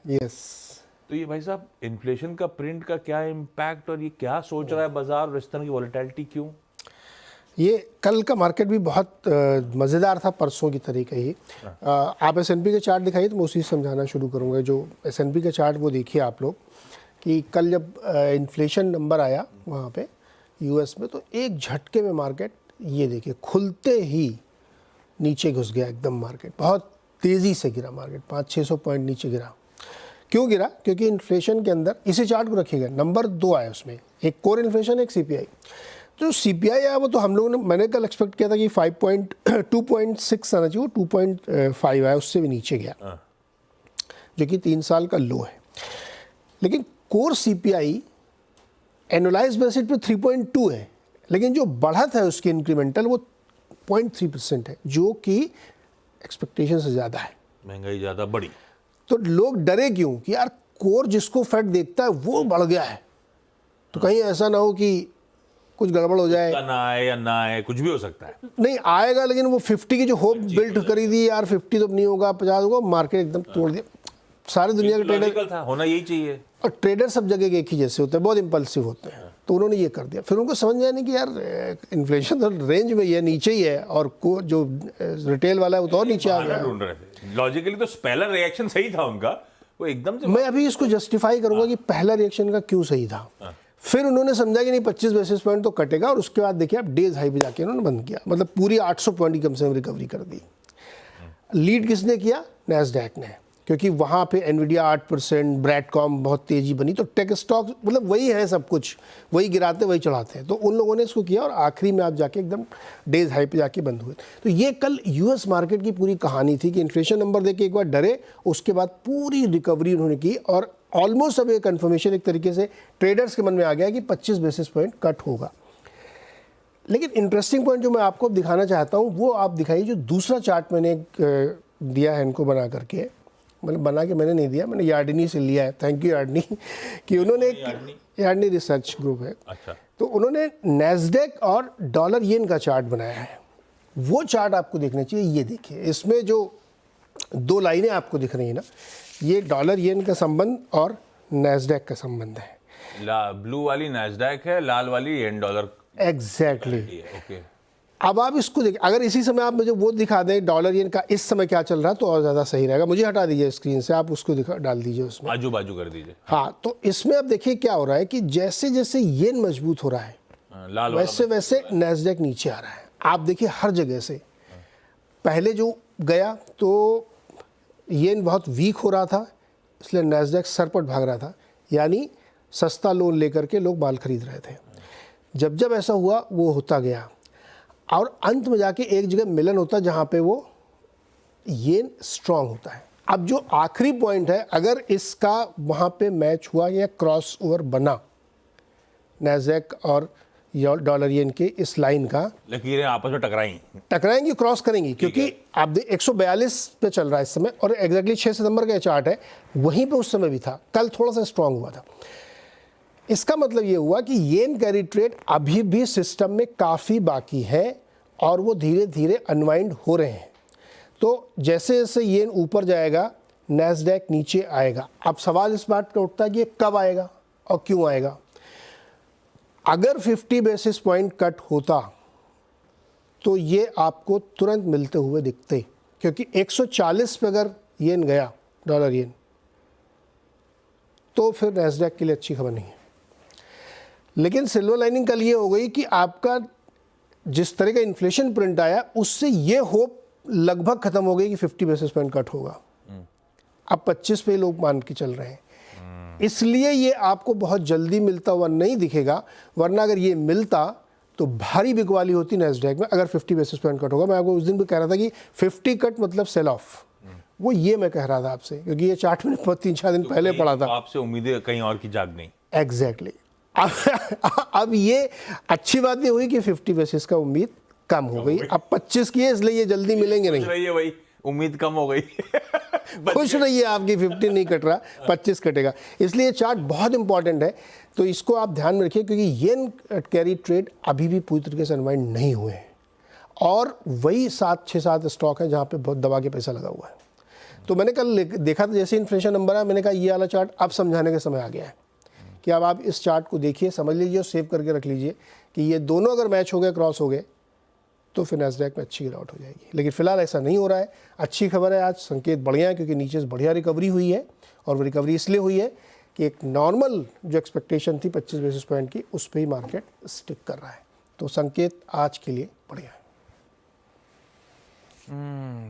Yes. तो ये भाई साहब इन्फ्लेशन का प्रिंट का क्या इम्पैक्ट और ये क्या सोच रहा है बाजार और इस तरह की वॉलेटिलिटी क्यों? ये कल का मार्केट भी बहुत मज़ेदार था, परसों की तरीके ही। आप एस.एन.पी के चार्ट दिखाइए तो मैं उसी से समझाना शुरू करूँगा। जो एस.एन.पी का चार्ट वो देखिए आप लोग कि कल जब इन्फ्लेशन नंबर आया वहाँ पे यूएस में, तो एक झटके में मार्केट ये देखिए खुलते ही नीचे घुस गया एकदम। मार्केट बहुत तेज़ी से गिरा, मार्केट 500-600 पॉइंट नीचे गिरा। क्यों गिरा? क्योंकि इन्फ्लेशन के अंदर इसी चार्ट को रखिएगा, नंबर 2 आया उसमें, एक कोर इन्फ्लेशन, एक सीपीआई। जो सीपीआई आया वो तो हम लोगों ने, मैंने कल एक्सपेक्ट किया था कि 2.6 आना चाहिए, वो 2.5 आया, उससे भी नीचे गया, जो कि 3 साल का लो है। लेकिन कोर सीपीआई एनुअलाइज बेसिस पे 3.2 है, लेकिन जो बढ़त है उसकी इंक्रीमेंटल वो 0.3% है, जो कि एक्सपेक्टेशन से ज़्यादा है। महंगाई ज़्यादा बढ़ी तो लोग डरे क्यों कि यार कोर जिसको फैक्ट देखता है वो बढ़ गया है, तो कहीं ऐसा ना हो कि कुछ गड़बड़ हो जाए। ना आए या ना आए, कुछ भी हो सकता है। नहीं आएगा, लेकिन वो 50 की जो होप बिल्ड करी थी यार 50 तो नहीं होगा, 50 होगा, मार्केट एकदम तोड़ दिया। सारी दुनिया के ट्रेडर था, होना यही चाहिए। और ट्रेडर सब जगह के एक ही जैसे होते हैं, बहुत इम्पल्सिव होते हैं। तो उन्होंने ये कर दिया। फिर उनको समझ में आया नहीं कि यार इन्फ्लेशन तो रेंज में ही है, नीचे ही है, और को जो रिटेल वाला है वो तो और नीचे आ गया। ढूंढ रहे थे लॉजिकली, तो पहला रिएक्शन सही था उनका, वो एकदम से। मैं अभी इसको जस्टिफाई करूंगा कि पहला रिएक्शन का क्यों सही था। फिर उन्होंने समझा कि नहीं 25 बेसिस पॉइंट तो कटेगा, और उसके बाद देखिए आप डेज हाई पे जाके उन्होंने बंद किया, मतलब पूरी 800 पॉइंट की कम से कम रिकवरी कर दी। लीड किसने किया? नैस्डैक ने, क्योंकि वहाँ पे एनवीडिया 8%, ब्रैडकॉम बहुत तेज़ी बनी। तो टेक स्टॉक मतलब वही है, सब कुछ वही गिराते वही चढ़ाते हैं। तो उन लोगों ने इसको किया और आखिरी में आप जाके एकदम डेज हाई पे जाके बंद हुए। तो ये कल यूएस मार्केट की पूरी कहानी थी कि इन्फ्लेशन नंबर देके एक बार डरे, उसके बाद पूरी रिकवरी उन्होंने की, और ऑलमोस्ट अब ये कन्फर्मेशन एक तरीके से ट्रेडर्स के मन में आ गया कि 25 बेसिस पॉइंट कट होगा। लेकिन इंटरेस्टिंग पॉइंट जो मैं आपको दिखाना चाहता हूँ वो आप दिखाइए, जो दूसरा चार्ट मैंने दिया है इनको बना करके, मतलब बना के मैंने नहीं दिया, मैंने यार्डनी से लिया है, थैंक यू यार्डनी, कि उन्होंने एक यार्डनी रिसर्च ग्रुप है। अच्छा। तो उन्होंने नैस्डैक और डॉलर येन का चार्ट बनाया है। वो चार्ट आपको देखना चाहिए। ये देखिए, इसमें जो 2 लाइनें आपको दिख रही है ना, ये डॉलर येन का संबंध और नैस्डैक का संबंध है। ब्लू वाली नैस्डैक है, लाल वाली येन डॉलर। एग्जैक्टली। ओके। अब आप इसको देखिए, अगर इसी समय आप मुझे वो दिखा दें डॉलर येन का इस समय क्या चल रहा है तो और ज़्यादा सही रहेगा। मुझे हटा दीजिए स्क्रीन से, आप उसको डाल दीजिए उसमें, आजू बाजू कर दीजिए। हाँ, तो इसमें अब देखिए क्या हो रहा है कि जैसे जैसे येन मजबूत हो रहा है, लाल वैसे वैसे नैस्डैक नीचे आ रहा है। आप देखिए हर जगह से, पहले जो गया तो येन बहुत वीक हो रहा था, इसलिए नैस्डैक सरपट भाग रहा था, यानी सस्ता लोन लेकर के लोग माल खरीद रहे थे। जब जब ऐसा हुआ वो होता गया, और अंत में जाके एक जगह मिलन होता है जहाँ पे वो येन स्ट्रांग होता है। अब जो आखिरी पॉइंट है, अगर इसका वहाँ पे मैच हुआ या क्रॉस ओवर बना नैस्डैक और डॉलर येन के इस लाइन का, लकीरें आपस में टकराएंगी, क्रॉस करेंगी, क्योंकि आप 142 पे चल रहा है इस समय, और एग्जैक्टली 6 सितंबर का चार्ट है, वहीं पे उस समय भी था। कल थोड़ा सा स्ट्रांग हुआ था। इसका मतलब ये हुआ कि येन कैरी ट्रेड अभी भी सिस्टम में काफ़ी बाकी है, और वो धीरे धीरे अनवाइंड हो रहे हैं। तो जैसे जैसे येन ऊपर जाएगा, नैस्डैक नीचे आएगा। अब सवाल इस बात का उठता है कि ये कब आएगा और क्यों आएगा। अगर 50 बेसिस पॉइंट कट होता तो ये आपको तुरंत मिलते हुए दिखते, क्योंकि 140 पे अगर येन गया, डॉलर येन, तो फिर नैस्डैक के लिए अच्छी खबर नहीं है। लेकिन सिल्वर लाइनिंग कल ये हो गई कि आपका जिस तरह का इन्फ्लेशन प्रिंट आया, उससे ये होप लगभग खत्म हो गई कि 50 बेसिस पॉइंट कट होगा। अब 25 पे लोग मान के चल रहे हैं, इसलिए ये आपको बहुत जल्दी मिलता हुआ नहीं दिखेगा। वरना अगर ये मिलता तो भारी बिकवाली होती नैस्डैक में, अगर 50 बेसिस पॉइंट कट होगा। मैं आपको उस दिन भी कह रहा था कि 50 कट मतलब सेल ऑफ, वो ये मैं कह रहा था आपसे, क्योंकि ये चार्ट मैंने 3-4 दिन पहले पढ़ा था। आपसे उम्मीदें कहीं और की जाग गई। एग्जैक्टली। अब ये अच्छी बात ये हुई कि 50 बेसिस का उम्मीद कम हो गई, अब 25 की है, इसलिए ये जल्दी मिलेंगे नहीं। रहिए भाई, उम्मीद कम हो गई। खुश रहिए, आपकी 50 नहीं कट रहा, 25 कटेगा। इसलिए ये चार्ट बहुत इंपॉर्टेंट है, तो इसको आप ध्यान में रखिए, क्योंकि येन कैरी ट्रेड अभी भी पूरी तरीके से अनवाइंड नहीं हुए हैं, और वही 7-6-7 स्टॉक है जहाँ पे बहुत दबा के पैसा लगा हुआ है। तो मैंने कल देखा था, जैसे इन्फ्लेशन नंबर है, मैंने कहा ये वाला चार्ट अब समझाने का समय आ गया है कि अब आप इस चार्ट को देखिए, समझ लीजिए और सेव करके रख लीजिए कि ये दोनों अगर मैच हो गए, क्रॉस हो गए, तो फिर नैस्डैक में अच्छी गिरावट हो जाएगी। लेकिन फिलहाल ऐसा नहीं हो रहा है। अच्छी खबर है, आज संकेत बढ़िया है क्योंकि नीचे से बढ़िया रिकवरी हुई है, और वो रिकवरी इसलिए हुई है कि एक नॉर्मल जो एक्सपेक्टेशन थी 25 बेसिस पॉइंट की, उस पर ही मार्केट स्टिक कर रहा है। तो संकेत आज के लिए बढ़िया है।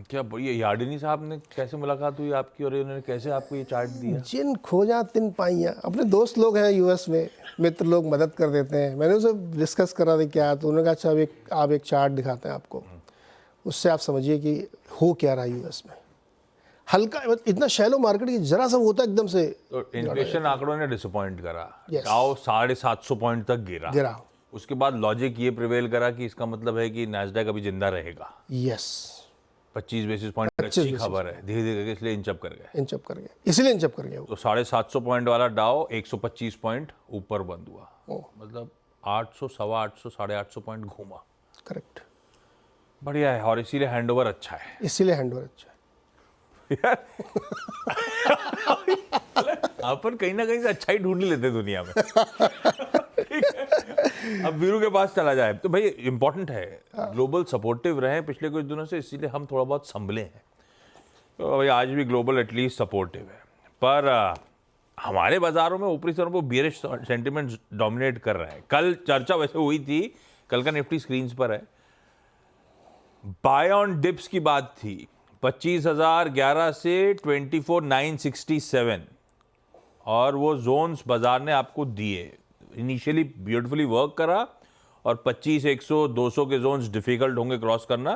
क्या ये यार्डनी साहब ने कैसे मुलाकात हुई आपकी और उन्होंने कैसे आपको ये चार्ट दिया? जिन खोजा तिन पाइयाँ, अपने दोस्त लोग हैं यूएस में, मित्र लोग मदद कर देते हैं। मैंने उनसे डिस्कस करा था क्या, तो उन्होंने कहा अच्छा आप एक चार्ट दिखाते हैं आपको, उससे आप समझिए कि हो क्या रहा है यूएस में। हल्का, इतना शैलो मार्केट की जरा सा होता है एकदम से। तो इन्फ्लेशन आंकड़ों ने डिसअपॉइंट करा, Yes. डाउ 750 पॉइंट तक गिरा। उसके बाद लॉजिक ये प्रिवेल करा कि इसका मतलब है कि नैस्डैक अभी जिंदा रहेगा। यस, 25 बेसिस पॉइंट अच्छी खबर है, धीरे धीरे इसलिए इंचअप कर गए, इसलिए इंचअप कर गया वो। तो 750 पॉइंट वाला डाउ 125 पॉइंट ऊपर बंद हुआ, मतलब 800, 850, 850 पॉइंट घूमा। करेक्ट, बढ़िया है, और इसीलिए हैंडओवर अच्छा है। इसीलिए हैंडओवर अच्छा है। अपन कहीं ना कहीं से अच्छा ही ढूंढ लेते हैं दुनिया में। अब वीरू के पास चला जाए तो भाई इंपॉर्टेंट है, ग्लोबल सपोर्टिव रहे पिछले कुछ दिनों से, इसीलिए हम थोड़ा बहुत संभले हैं। तो भाई आज भी ग्लोबल एटलीस्ट सपोर्टिव है, पर हमारे बाजारों में ऊपरी स्तरों पर बियरिश सेंटिमेंट डोमिनेट कर रहा है। कल चर्चा वैसे हुई थी, कल का निफ्टी स्क्रीन पर है, बाय ऑन डिप्स की बात थी 25,011 से 24,967, और वो जोन्स बाजार ने आपको दिए। इनिशियली ब्यूटीफुली वर्क करा, और 25, 100, 200 के जोन्स डिफिकल्ट होंगे क्रॉस करना,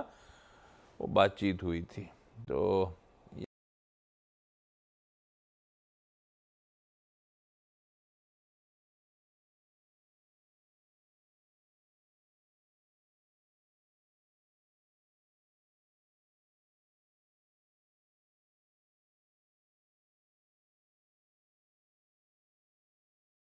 वो बातचीत हुई थी। तो